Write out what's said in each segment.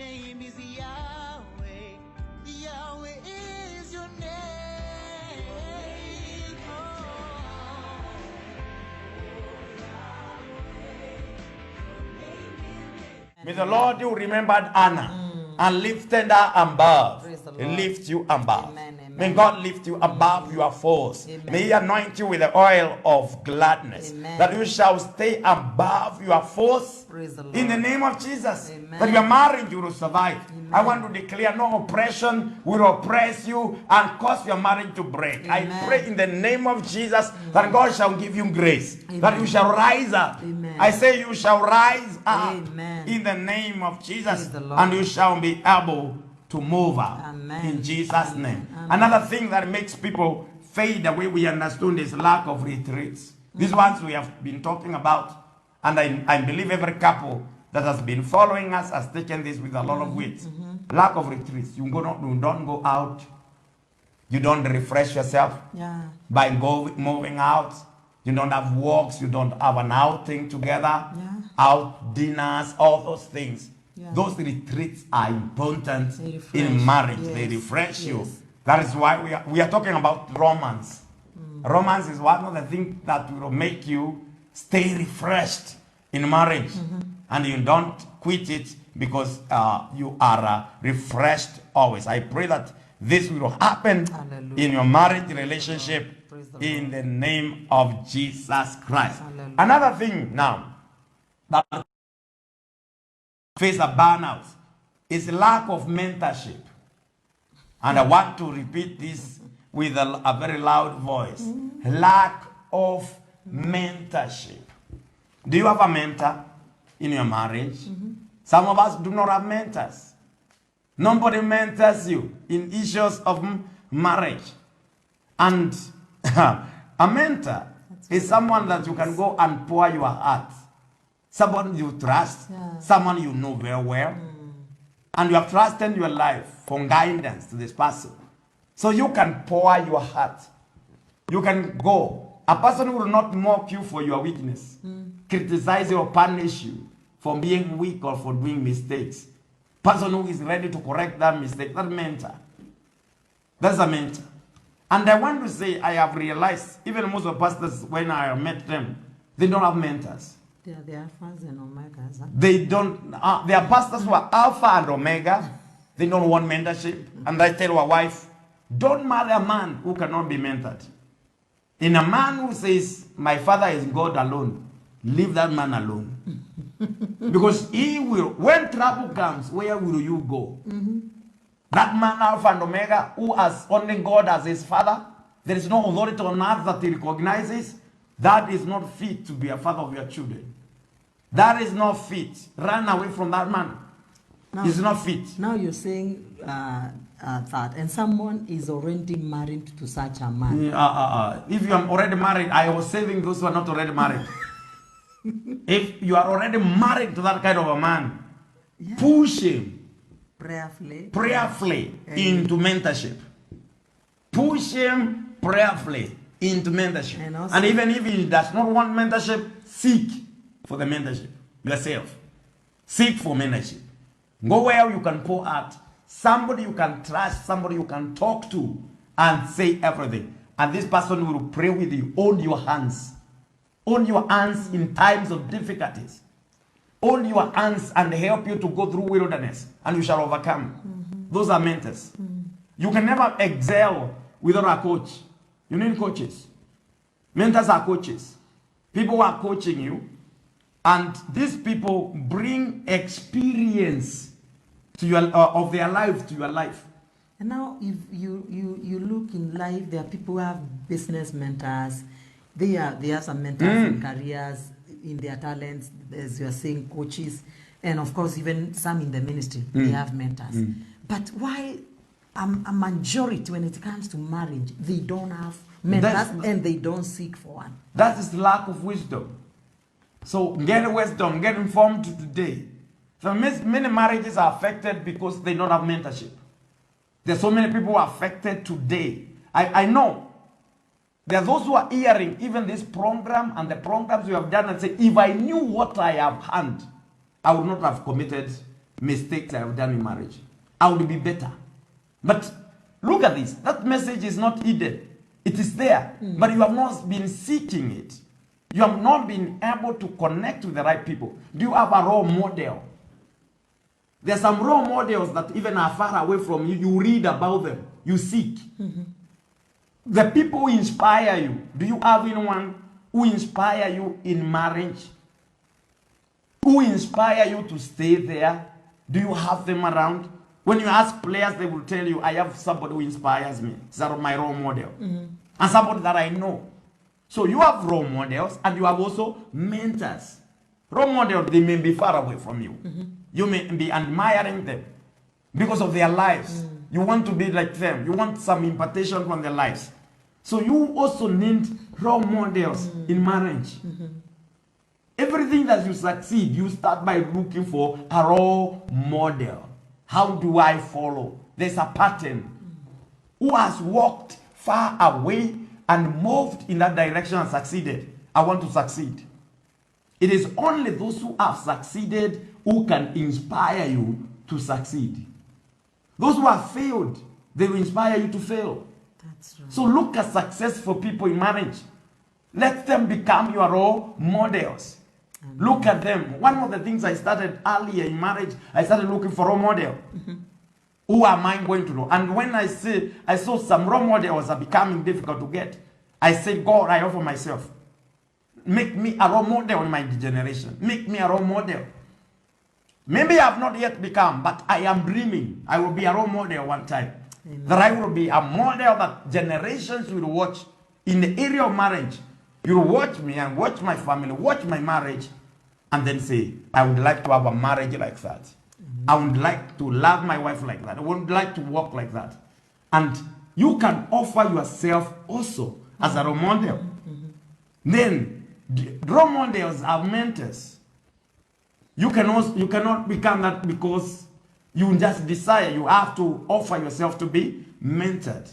name is Yahweh. Yahweh is your name. May the Lord you remembered Anna and lifted her above. Lift you above. Amen, amen. May God lift you above your foes. Amen. May He anoint you with the oil of gladness. Amen. That you shall stay above your foes. Praise the Lord. In the name of Jesus. Amen. That your marriage will survive. Amen. I want to declare no oppression will oppress you and cause your marriage to break. Amen. I pray in the name of Jesus that God shall give you grace. Amen. That you shall rise up. Amen. I say you shall rise up. Amen. In the name of Jesus. Praise the Lord. And you shall be able to move out. Amen. In Jesus' name. Amen. Another thing that makes people fade away, we understand, is lack of retreats. These ones we have been talking about. And I believe every couple that has been following us has taken this with a lot of weight. Lack of retreats. You don't go out. You don't refresh yourself by moving out. You don't have walks. You don't have an outing together. Out dinners, all those things. Those retreats are important in marriage. Yes. They refresh you. Yes. That is why we are talking about romance. Romance is one of the things that will make you stay refreshed in marriage. And you don't quit it because you are refreshed always. I pray that this will happen in your marriage relationship in the name of Jesus Christ. Hallelujah. Another thing now that face a burnout is lack of mentorship. And I want to repeat this with a very loud voice. Lack of mentorship. Do you have a mentor in your marriage? Some of us do not have mentors. Nobody mentors you in issues of marriage. And a mentor is someone that you can go and pour your heart. Someone you trust, someone you know very well. And you have trusted your life for guidance to this person. So you can pour your heart. You can go. A person who will not mock you for your weakness, criticize you or punish you for being weak or for doing mistakes. Person who is ready to correct that mistake, that mentor. That's a mentor. And I want to say, I have realized, even most of the pastors, when I met them, they don't have mentors. They are alphas and omegas. Huh? They don't, they are pastors who are alpha and omega. They don't want mentorship. And I tell my wife, don't marry a man who cannot be mentored. In a man who says, my father is God alone, leave that man alone. Because he will, when trouble comes, where will you go? That man, Alpha and Omega, who has only God as his father, there is no authority on earth that he recognizes, that is not fit to be a father of your children. That is not fit. Run away from that man. Now, he's not fit. Now you're saying that, and someone is already married to such a man. If you are already married, I was saving those who are not already married. If you are already married to that kind of a man, push him prayerfully into mentorship. Push him prayerfully into mentorship. And even if he does not want mentorship, seek for the mentorship yourself. Seek for mentorship. Go where you can pour out. Somebody you can trust, somebody you can talk to and say everything. And this person will pray with you. Hold your hands. Hold your hands in times of difficulties. Hold your hands and help you to go through wilderness, and you shall overcome. Those are mentors. You can never excel without a coach. You need coaches. Mentors are coaches. People who are coaching you, and these people bring experience to your of their life to your life. And now, if you look in life, there are people who have business mentors. They have some mentors in careers, in their talents, as you are saying, coaches, and of course, even some in the ministry, they have mentors. But why a majority, when it comes to marriage, they don't have mentors and they don't seek for one? That is lack of wisdom. So get wisdom, get informed today. So many marriages are affected because they don't have mentorship. There's so many people who are affected today. I know. There are those who are hearing even this program and the programs we have done and say, if I knew what I have learned, I would not have committed mistakes I have done in marriage, I would be better. But look at this. That message is not hidden. It is there. But you have not been seeking it. You have not been able to connect with the right people. Do you have a role model? There are some role models that even are far away from you. You read about them. You seek. The people who inspire you. Do you have anyone who inspire you in marriage? Who inspire you to stay there? Do you have them around? When you ask players, they will tell you, I have somebody who inspires me. It's my role model. And somebody that I know. So you have role models and you have also mentors. Role models, they may be far away from you. You may be admiring them because of their lives. You want to be like them. You want some impartation from their lives. So you also need role models in marriage. Everything that you succeed, you start by looking for a role model. How do I follow? There's a pattern. Who has walked far away and moved in that direction and succeeded? I want to succeed. It is only those who have succeeded who can inspire you to succeed. Those who have failed, they will inspire you to fail. That's right. So look at successful people in marriage. Let them become your role models. Look at them. One of the things I started earlier in marriage, I started looking for role model. Who am I going to know? And when I saw some role models are becoming difficult to get, I said, God, I offer myself. Make me a role model in my generation. Make me a role model. Maybe I have not yet become, but I am dreaming. I will be a role model one time. Amen. That I will be a model that generations will watch in the area of marriage. You will watch me and watch my family, watch my marriage, and then say, I would like to have a marriage like that. I would like to love my wife like that. I would like to walk like that. And you can offer yourself also as a role model. Then, role models are mentors. You cannot become that because you just desire. You have to offer yourself to be mentored.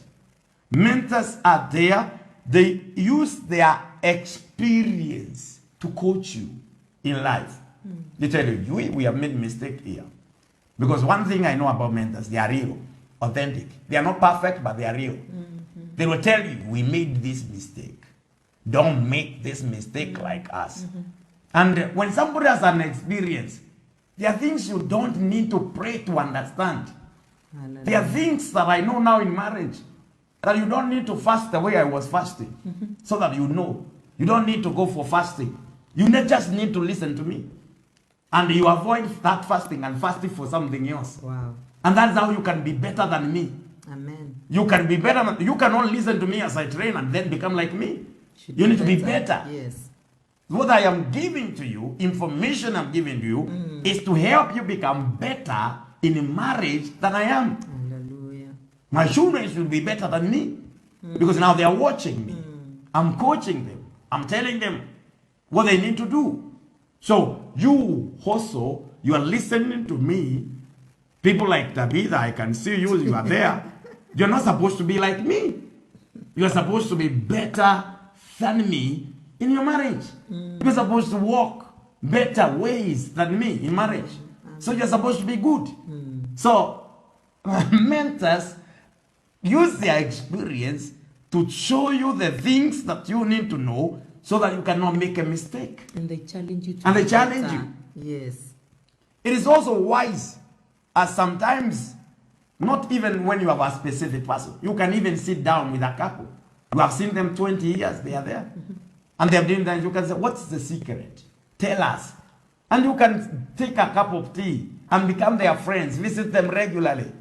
Mentors are there. They use their experience to coach you in life. They tell you, we have made a mistake here. Because one thing I know about mentors, they are real, authentic. They are not perfect, but they are real. They will tell you, we made this mistake. Don't make this mistake like us. And when somebody has an experience, there are things you don't need to pray to understand. Hallelujah. There are things that I know now in marriage that you don't need to fast the way I was fasting. So that you know. You don't need to go for fasting. You just need to listen to me. And you avoid that fasting and fasting for something else. Wow. And that's how you can be better than me. Amen. You can be better. You cannot listen to me as I train and then become like me. You need to be better. Yes. What I am giving to you, information I'm giving to you, is to help you become better in a marriage than I am. Hallelujah. My children should be better than me. Because now they are watching me. I'm coaching them. I'm telling them what they need to do. So you also, you are listening to me. People like Tabitha, I can see you are there. You're not supposed to be like me. You're supposed to be better than me in your marriage. You're supposed to walk better ways than me in marriage. So you're supposed to be good. So mentors use their experience to show you the things that you need to know so that you cannot make a mistake. And they challenge you to And they be challenge better. you. Yes. It is also wise, as sometimes, not even when you have a specific person, you can even sit down with a couple. You have seen them 20 years, they are there. And they have done that. You can say, what's the secret? Tell us. And you can take a cup of tea and become their friends, visit them regularly,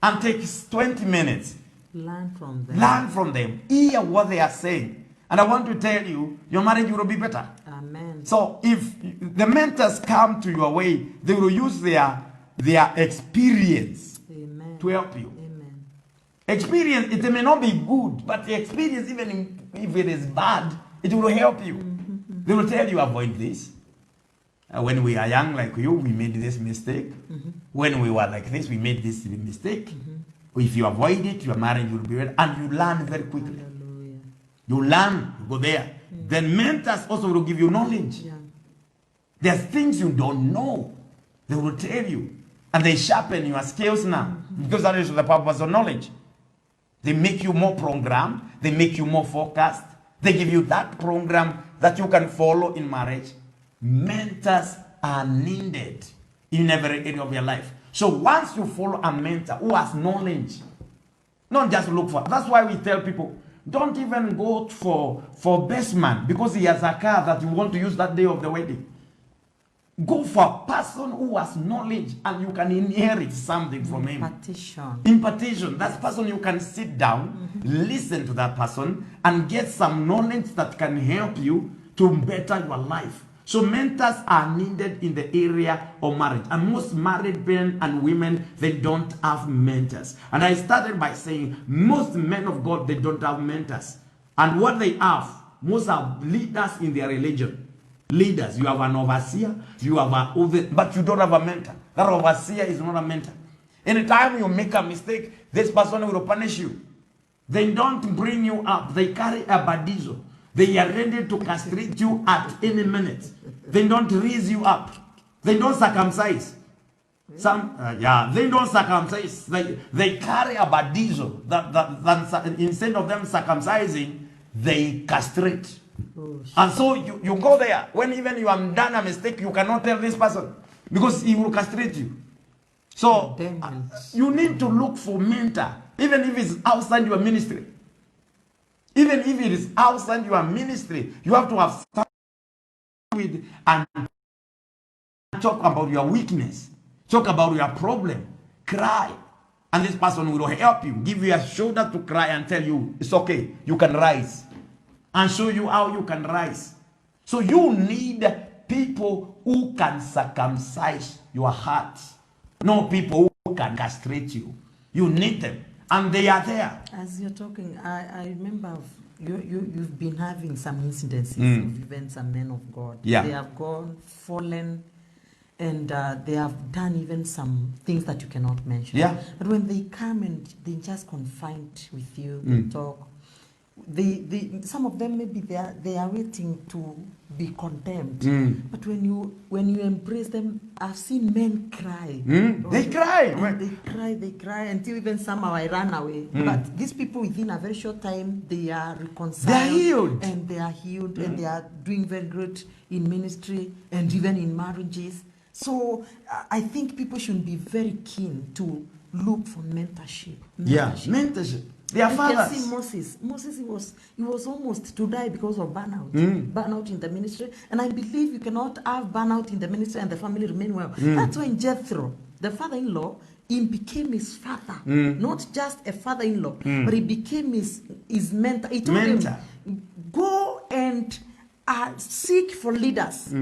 and take 20 minutes. Learn from them. Learn from them. Hear what they are saying. And I want to tell you, your marriage will be better. Amen. So if the mentors come to your way, they will use their experience Amen. to help you. Amen. Experience, it may not be good, but the experience, even if it is bad, it will help you. They will tell you, avoid this. When we are young like you, we made this mistake. When we were like this, we made this mistake. If you avoid it, your marriage will be better. And you learn very quickly. Hallelujah. You learn, you go there. Then mentors also will give you knowledge. Yeah. There's things you don't know. They will tell you. And they sharpen your skills now. Because that is the purpose of knowledge. They make you more programmed. They make you more focused. They give you that program that you can follow in marriage. Mentors are needed in every area of your life. So once you follow a mentor who has knowledge, not just look for. That's why we tell people, don't even go for best man because he has a car that you want to use that day of the wedding. Go for a person who has knowledge and you can inherit something from him. Impartition. Impartition. That person you can sit down, listen to that person, and get some knowledge that can help you to better your life. So mentors are needed in the area of marriage. And most married men and women, they don't have mentors. And I started by saying most men of God, they don't have mentors. And what they have, most are leaders in their religion. Leaders, you have an overseer, you have but you don't have a mentor. That overseer is not a mentor. Anytime you make a mistake, this person will punish you. They don't bring you up. They carry a badizo. They are ready to castrate you at any minute. They don't raise you up. They don't circumcise. They don't circumcise. They carry a badizo. That instead of them circumcising, they castrate. And so you go there. When even you have done a mistake, you cannot tell this person because he will castrate you. So you need to look for mentor, even if it's outside your ministry. Even if it is outside your ministry, you have to have something with and talk about your weakness, talk about your problem, cry, and this person will help you, give you a shoulder to cry and tell you it's okay, you can rise, and show you how you can rise. So you need people who can circumcise your heart, not people who can castrate you. You need them. And they are there. As you're talking, I remember you've been having some incidences of even some men of God. Yeah. They have gone, fallen, and they have done even some things that you cannot mention. Yeah. But when they come and they just confide with you, they talk, some of them maybe they are waiting to be condemned. But when you embrace them, I've seen men cry. They cry. And they cry until even somehow I ran away. But these people within a very short time, they are reconciled. They are healed. And they are healed and they are doing very good in ministry and even in marriages. So I think people should be very keen to look for mentorship. Yeah, mentorship. They are fathers. You can see Moses, he was almost to die because of burnout. Burnout in the ministry. And I believe you cannot have burnout in the ministry and the family remain well. That's when Jethro, the father-in-law, he became his father. Not just a father-in-law, but he became his mentor. He told him, go and seek for leaders.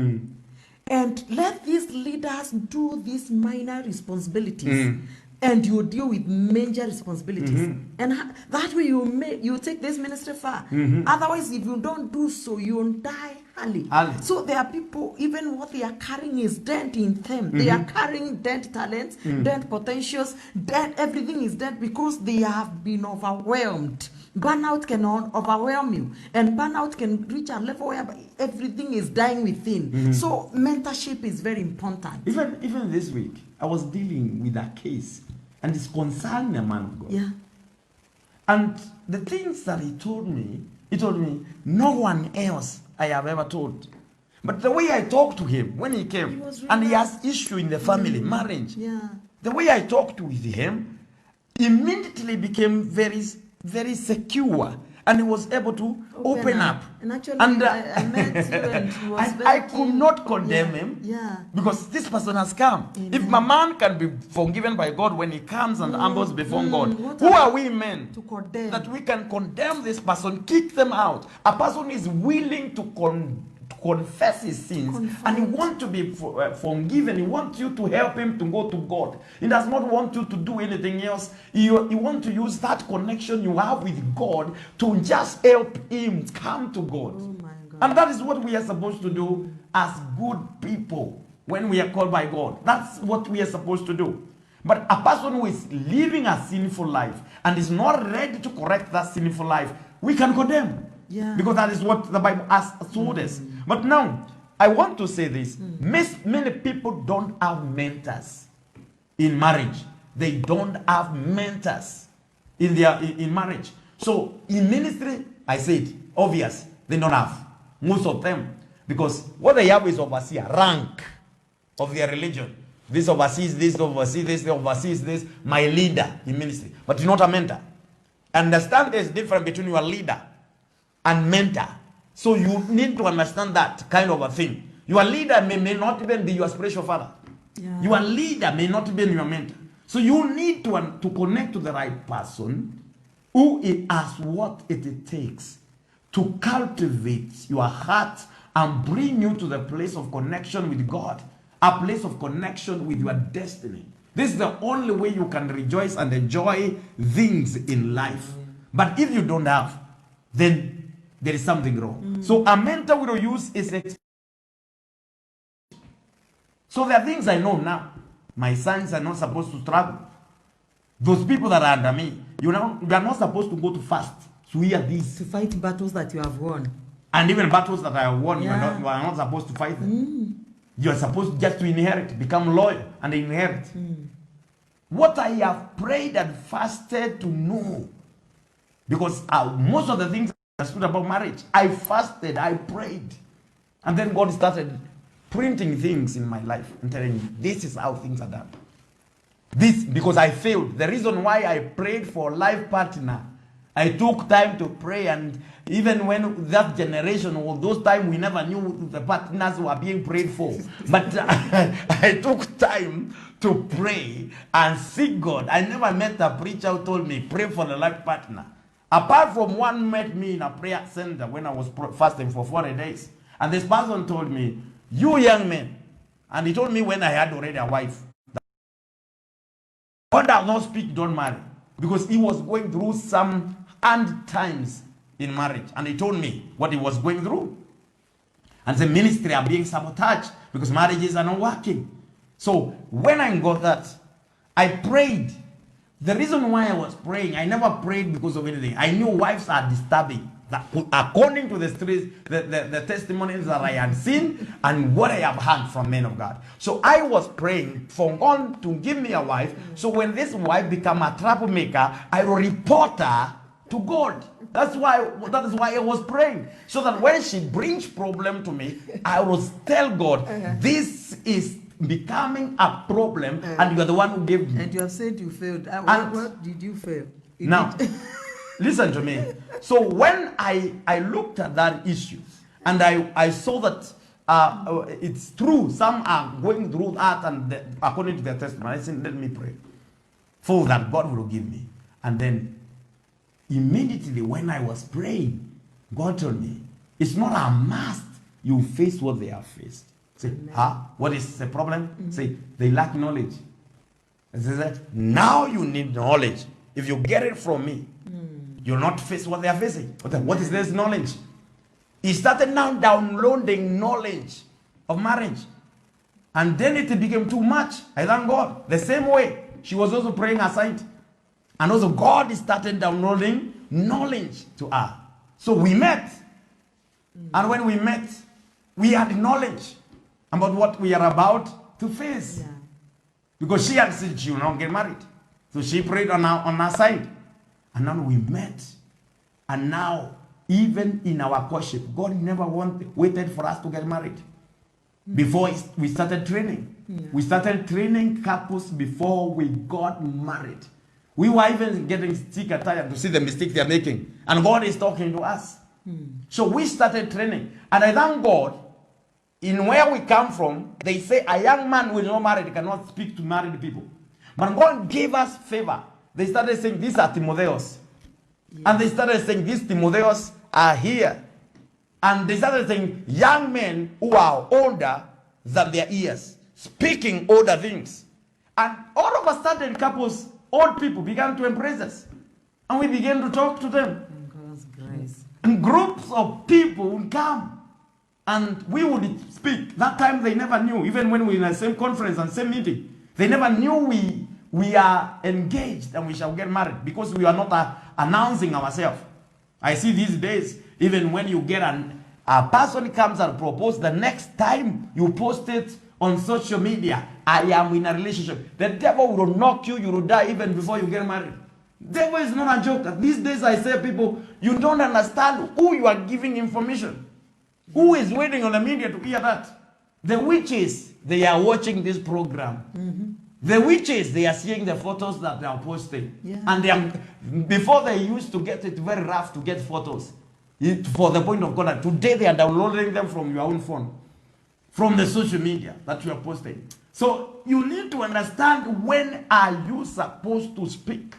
And let these leaders do these minor responsibilities. And you deal with major responsibilities. And that way you take this ministry far. Otherwise, if you don't do so, you'll die early. So there are people, even what they are carrying is dead in them. They are carrying dead talents, dead potentials, dead, everything is dead because they have been overwhelmed. Burnout can overwhelm you. And burnout can reach a level where everything is dying within. So mentorship is very important. Even this week, I was dealing with a case, and it's concerning a man of God. Yeah. And the things that he told me, no one else I have ever told. But the way I talked to him when he came, and he has issue in the family, marriage. Yeah. The way I talked with him, immediately became very, very secure. And he was able to open up. And actually, I met you and he was I could not condemn him because this person has come. Amen. If my man can be forgiven by God when he comes and humbles before God, who are we men to condemn? That we can condemn this person, kick them out? A person is willing to confess his sins and he wants to be forgiven. He wants you to help him to go to God. He does not want you to do anything else. He wants to use that connection you have with God to just help him come to God. Oh my God. And that is what we are supposed to do as good people when we are called by God. That's what we are supposed to do. But a person who is living a sinful life and is not ready to correct that sinful life, we can condemn. Yeah. Because that is what the Bible has told us. But now, I want to say this. Many people don't have mentors. in marriage. They don't have mentors in marriage. So in ministry, I said, obvious, they don't have. Most of them. Because what they have is overseer, rank of their religion. This oversees this, oversees this, oversees this, my leader in ministry. But you're not a mentor. Understand there's difference between your leader and mentor. So you need to understand that kind of a thing. Your leader may not even be your spiritual father. Yeah. Your leader may not be your mentor. So you need to connect to the right person who has what it takes to cultivate your heart and bring you to the place of connection with God, a place of connection with your destiny. This is the only way you can rejoice and enjoy things in life. But if you don't have, then there is something wrong. So a mentor we will use is so there are things I know now. My sons are not supposed to struggle. Those people that are under me, you know, you are not supposed to go to fast to hear this. To fight battles that you have won. And even battles that I have won, Yeah. you are not supposed to fight them. You are supposed just to inherit, become loyal and inherit. What I have prayed and fasted to know, because most of the things I understood about marriage, I fasted, I prayed, and then God started printing things in my life and telling me, this is how things are done. This, because I failed. The reason why I prayed for a life partner, I took time to pray, and even when that generation, or those time, we never knew the partners were being prayed for. But I took time to pray and seek God. I never met a preacher who told me, pray for the life partner. Apart from one met me in a prayer center when I was fasting for 40 days. And this person told me, you young men, and he told me when I had already a wife, God does not speak, don't marry. Because he was going through some hard times in marriage. And he told me what he was going through. And the ministry are being sabotaged because marriages are not working. So when I got that, I prayed. The reason why I was praying, I never prayed because of anything. I knew wives are disturbing. That, according to the testimonies that I had seen and what I have heard from men of God. So I was praying for God to give me a wife. So when this wife become a troublemaker, I will report her to God. That is why I was praying. So that when she brings problem to me, I will tell God, this is becoming a problem, and you are the one who gave me. And you have said you failed. What did you fail? Now, listen to me. So when I looked at that issue, and I saw that it's true, some are going through that, and according to their testimony, I said, let me pray for that God will give me. And then immediately when I was praying, God told me, it's not a must you face what they have faced. Say, what is the problem? Say, they lack knowledge. And say, now you need knowledge. If you get it from me, you'll not face what they are facing. What is this knowledge? He started now downloading knowledge of marriage. And then it became too much. I thank God. The same way, she was also praying aside. And also God started downloading knowledge to her. So we met. And when we met, we had knowledge about what we are about to face. Yeah. Because she had said she will not get married. So she prayed on our side. And now we met. And now, even in our courtship, God never waited for us to get married. Before we started training. Yeah. We started training couples before we got married. We were even getting sick and tired to see the mistakes they are making. And God is talking to us. So we started training. And I thank God, in where we come from, they say a young man who is not married cannot speak to married people. But God gave us favor. They started saying, these are Timotheos. Yeah. And they started saying, these Timotheos are here. And they started saying, young men who are older than their years, speaking older things. And all of a sudden, couples, old people began to embrace us. And we began to talk to them. In God's grace. And groups of people would come. And we would speak. That time they never knew, even when we were in the same conference and same meeting, they never knew we are engaged and we shall get married because we are not announcing ourselves. I see these days, even when you get a person comes and proposes, the next time you post it on social media, I am in a relationship. The devil will knock you, you will die even before you get married. Devil is not a joke. These days I say people, you don't understand who you are giving information. Who is waiting on the media to hear that? The witches, they are watching this program. The witches, they are seeing the photos that they are posting. Yeah. And they are, before they used to get it very rough to get photos. For the point of contact. Today they are downloading them from your own phone. From the social media that you are posting. So you need to understand, when are you supposed to speak?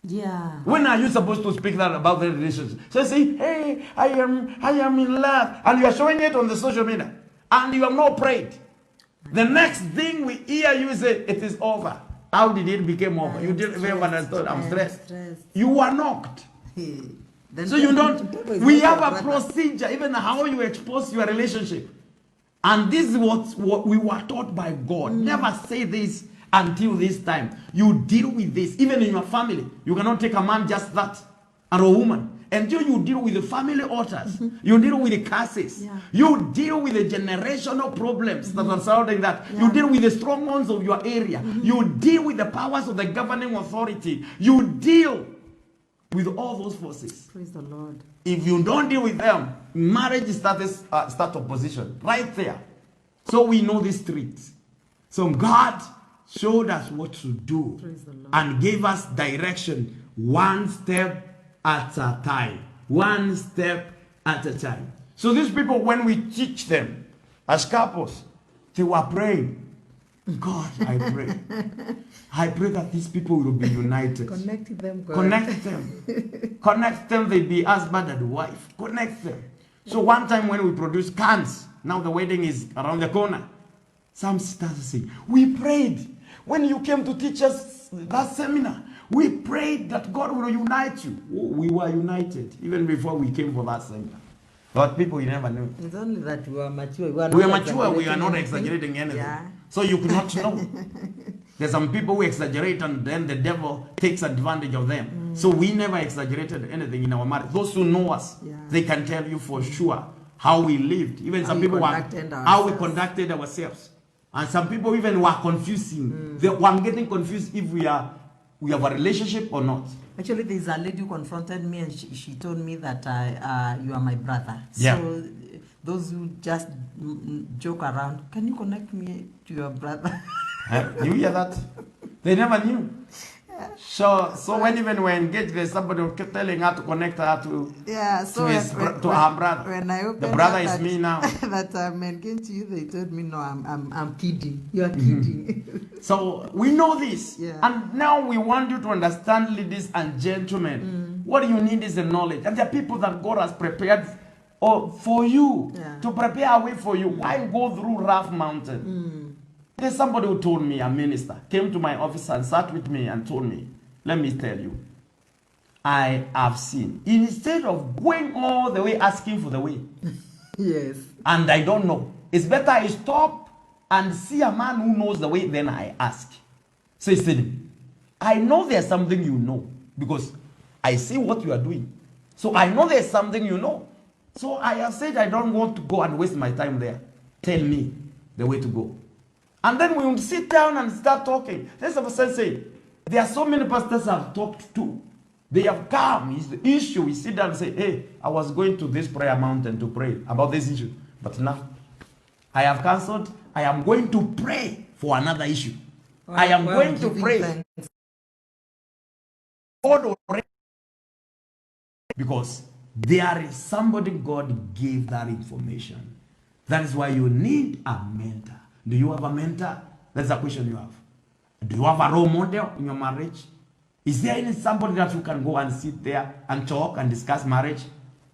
Yeah. When are you supposed to speak that about the relationship? So say, hey, I am in love. And you are showing it on the social media. And you have not prayed. The next thing we hear you say, it is over. How did it become over? You didn't even understand. I'm stressed. You are knocked. So you don't. We have a procedure, even how you expose your relationship. And this is what we were taught by God. Never say this until this time. You deal with this. Even in your family, you cannot take a man just that, or a woman. Until you deal with the family altars, you deal with the curses, you deal with the generational problems that are surrounding that, you deal with the strongholds of your area, you deal with the powers of the governing authority, you deal with all those forces. Praise the Lord. If you don't deal with them, marriage starts opposition right there. So we know these streets. So God showed us what to do and gave us direction, one step at a time. One step at a time. So these people, when we teach them as couples, they were praying. God, I pray. I pray that these people will be united. Connect them. God. Connect them. Connect them. They be husband and wife. Connect them. So one time when we produced cans, now the wedding is around the corner. Some sisters say, we prayed when you came to teach us that seminar. We prayed that God will unite you. Oh, we were united even before we came for that seminar. But people, you never knew. It's only that we are mature. We are mature. We are not exaggerating anything. Yeah. So you could not know. There's some people who exaggerate and then the devil takes advantage of them. So we never exaggerated anything in our marriage. Those who know us, they can tell you for sure how we lived. Even some people how we conducted ourselves. And some people even were confusing. They were getting confused if we have a relationship or not. Actually, there's a lady who confronted me and she told me that you are my brother. Yeah. So those who just joke around, can you connect me to your brother? You hear that? They never knew. So when even we're engaged, there's somebody who kept telling her to connect her to, her brother. When I the brother is me now. That I'm engaged to you, they told me, no, I'm kidding. You are kidding. So we know this. Yeah. And now we want you to understand, ladies and gentlemen, what you need is the knowledge. And there are people that God has prepared for you, to prepare a way for you. Why go through rough mountain? There's somebody who told me, a minister, came to my office and sat with me and told me, let me tell you, I have seen. Instead of going all the way asking for the way, yes, and I don't know, it's better I stop and see a man who knows the way, then I ask. So he said, I know there's something you know, because I see what you are doing. So I know there's something you know. So I have said I don't want to go and waste my time there. Tell me the way to go. And then we will sit down and start talking. Let's have a sense say, there are so many pastors I've talked to. They have come. It's the issue. We sit down and say, hey, I was going to this prayer mountain to pray about this issue. But now, I have cancelled. I am going to pray for another issue. I am going to pray. God already, because there is somebody God gave that information. That is why you need a mentor. Do you have a mentor? That's a question you have. Do you have a role model in your marriage? Is there any somebody that you can go and sit there and talk and discuss marriage?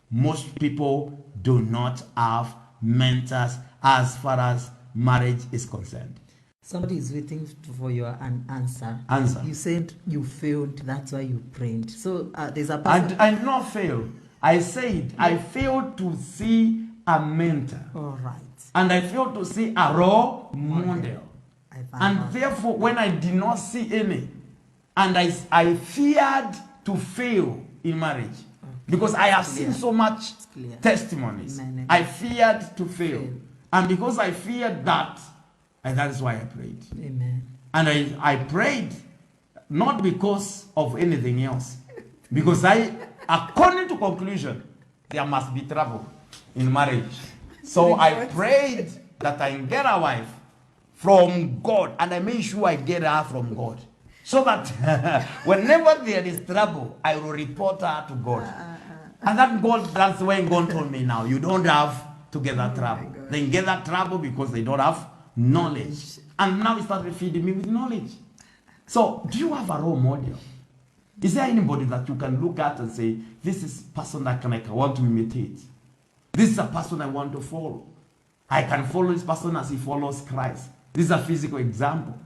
Most people do not have mentors as far as marriage is concerned. Somebody is waiting for your answer. You said you failed, that's why you prayed. So there's a person. I did not fail. I said I failed to see a mentor. All right. And I failed to see a role model. And therefore, when I did not see any, and I feared to fail in marriage, because I have seen so much testimonies, I feared to fail. And because I feared that, And that is why I prayed. Amen. And I prayed not because of anything else. Because according to conclusion, there must be trouble in marriage. So I prayed that I get a wife from God. And I made sure I get her from God. So that whenever there is trouble, I will report her to God. And that's when God told me now, you don't have to get that trouble. They get that trouble because they don't have knowledge. And now he started feeding me with knowledge. So, do you have a role model? Is there anybody that you can look at and say, this is a person that I want to imitate? This is a person I want to follow. I can follow this person as he follows Christ. This is a physical example.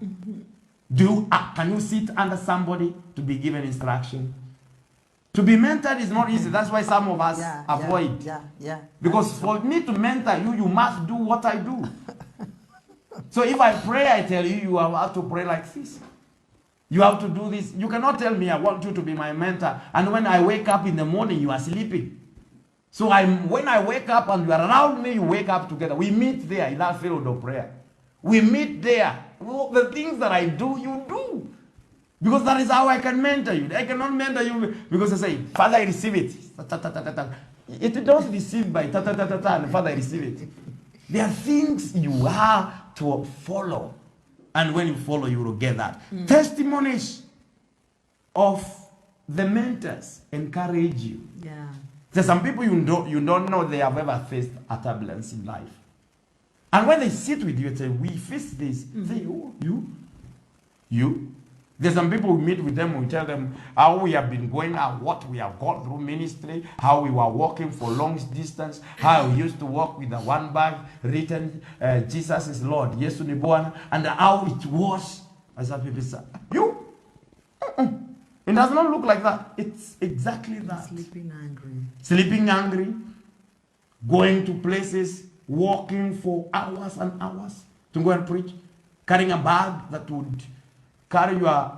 Can you sit under somebody to be given instruction? To be mentored is not easy. That's why some of us avoid. Because for me to mentor you, you must do what I do. So if I pray, I tell you, you have to pray like this. You have to do this. You cannot tell me I want you to be my mentor. And when I wake up in the morning, you are sleeping. So when I wake up and you are around me, you wake up together. We meet there in that field of prayer. We meet there. Well, the things that I do, you do. Because that is how I can mentor you. I cannot mentor you because I say, Father, I receive it. It doesn't receive by and Father, I receive it. There are things you have to follow. And when you follow, you will get that. Testimonies of the mentors encourage you. Yeah. There's some people you don't know they have ever faced a turbulence in life. And when they sit with you and say, we face this, say, oh, you. There's some people we meet with them, we tell them how we have been going out, what we have gone through ministry, how we were walking for long distance, how we used to walk with a one bag written, Jesus is Lord, Yesu ni Bwana, and how it was. As some people say, you? It does not look like that. It's exactly that. Sleeping angry. Sleeping angry, going to places, walking for hours and hours to go and preach, carrying a bag that would carry your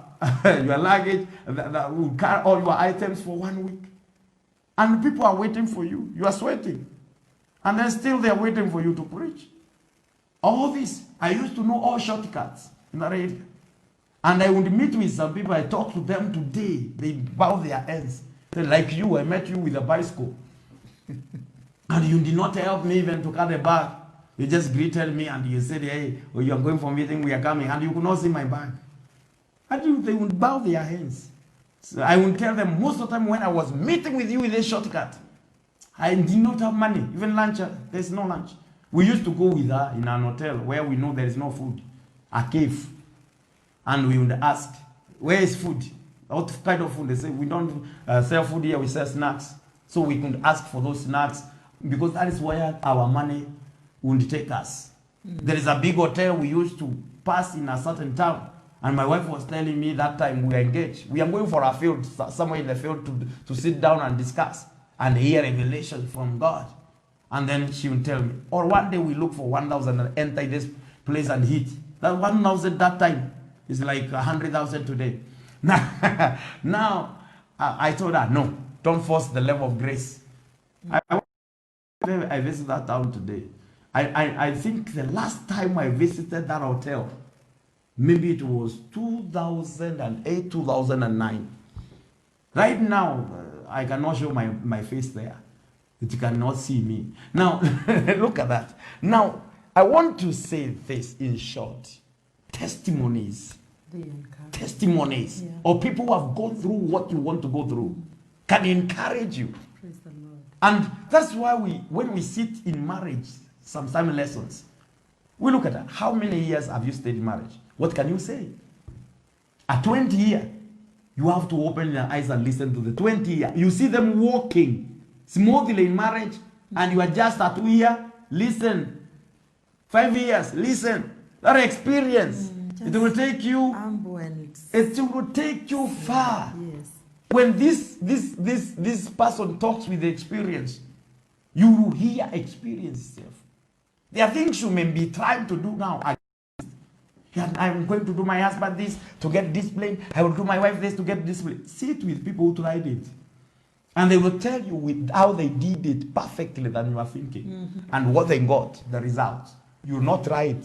luggage, that would carry all your items for 1 week. And people are waiting for you. You are sweating. And then still they are waiting for you to preach. All this, I used to know all shortcuts in that area. And I would meet with some people, I talk to them today. They bow their heads. They're like you, I met you with a bicycle. And you did not help me even to carry a bag. You just greeted me and you said, hey, oh, you are going for a meeting, we are coming. And you could not see my bag. And they would bow their heads. So I would tell them, most of the time when I was meeting with you with a shortcut, I did not have money. Even lunch, there's no lunch. We used to go with her in an hotel where we know there is no food. A cave. And we would ask, where is food? What kind of food? They say, we don't sell food here, we sell snacks. So we could ask for those snacks because that is where our money would take us. There is a big hotel we used to pass in a certain town. And my wife was telling me that time we are engaged. We are going for a field, somewhere in the field to sit down and discuss and hear revelation from God. And then she would tell me, or one day we look for 1,000 and enter this place and hit. That 1,000 that time is like 100,000 today. Now I told her, no, don't force the level of grace. I visited that town today. I think the last time I visited that hotel, maybe it was 2008, 2009. Right now, I cannot show my face there. You cannot see me. Now, look at that. Now, I want to say this in short. Testimonies. Testimonies of people who have gone through what you want to go through can encourage you. Praise the Lord. And that's why when we sit in marriage, sometimes lessons, we look at how many years have you stayed in marriage? What can you say? At 20 years, you have to open your eyes and listen to the 20 years. You see them walking smoothly in marriage, and you are just at 2 years, listen. 5 years, listen. That experience, it will take you, it will take you far. Yes. When this person talks with the experience, you will hear experience itself. There are things you may be trying to do now. I'm going to do my husband this to get discipline. I will do my wife this to get discipline. Sit with people who tried it. And they will tell you with how they did it perfectly than you are thinking. And what they got, the result. You will not try it.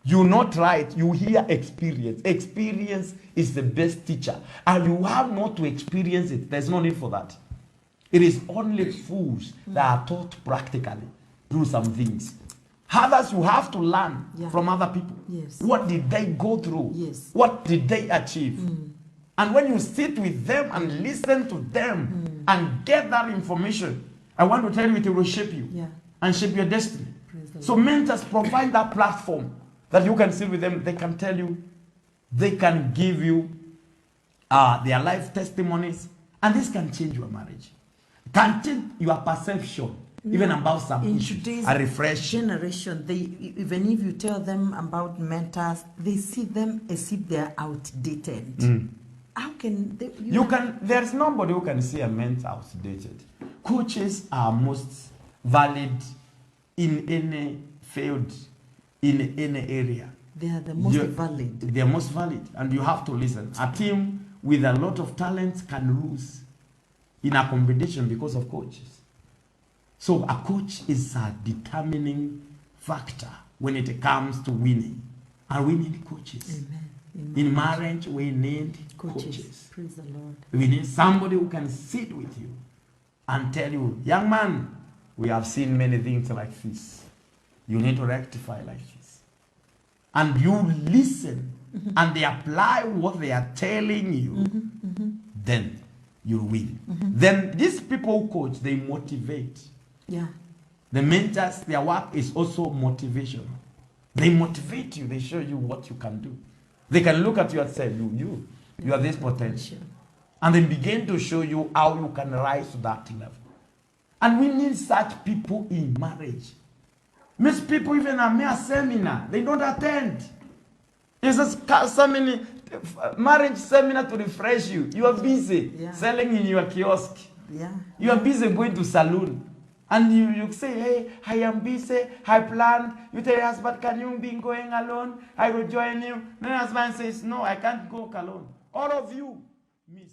You not right, you hear experience. Experience is the best teacher. And you have not to experience it. There's no need for that. It is only fools that are taught practically through some things. Others, you have to learn from other people. Yes. What did they go through? Yes. What did they achieve? And when you sit with them and listen to them and get that information, I want to tell you, it will shape you and shape your destiny. So mentors provide that platform that you can sit with them. They can tell you, they can give you their life testimonies, and this can change your marriage. Can change your perception, even about some in issues. today's A refresh generation, they, even if you tell them about mentors, they see them as if they're outdated. How can they, there's nobody who can see a mentor outdated. Coaches are most valid in any field, in any area. They are the most valid. They are most valid, and you have to listen. A team with a lot of talent can lose in a competition because of coaches. So a coach is a determining factor when it comes to winning. And we need coaches. Amen. In marriage, we need coaches. Praise the Lord. We need somebody who can sit with you and tell you, young man, we have seen many things like this. You need to rectify like this. And you listen and they apply what they are telling you, then you'll win. Then these people who coach, they motivate. Yeah. The mentors, their work is also motivational. They motivate you. They show you what you can do. They can look at you and say, you have this potential. And then begin to show you how you can rise to that level. And we need such people in marriage. Most people, even a mere seminar, they don't attend. It's a seminar, marriage seminar to refresh you. You are busy selling in your kiosk. Yeah. You are busy going to saloon. And you say, hey, I am busy, I planned. You tell your husband, can you be going alone? I will join you. Then the husband says, no, I can't go alone. All of you miss.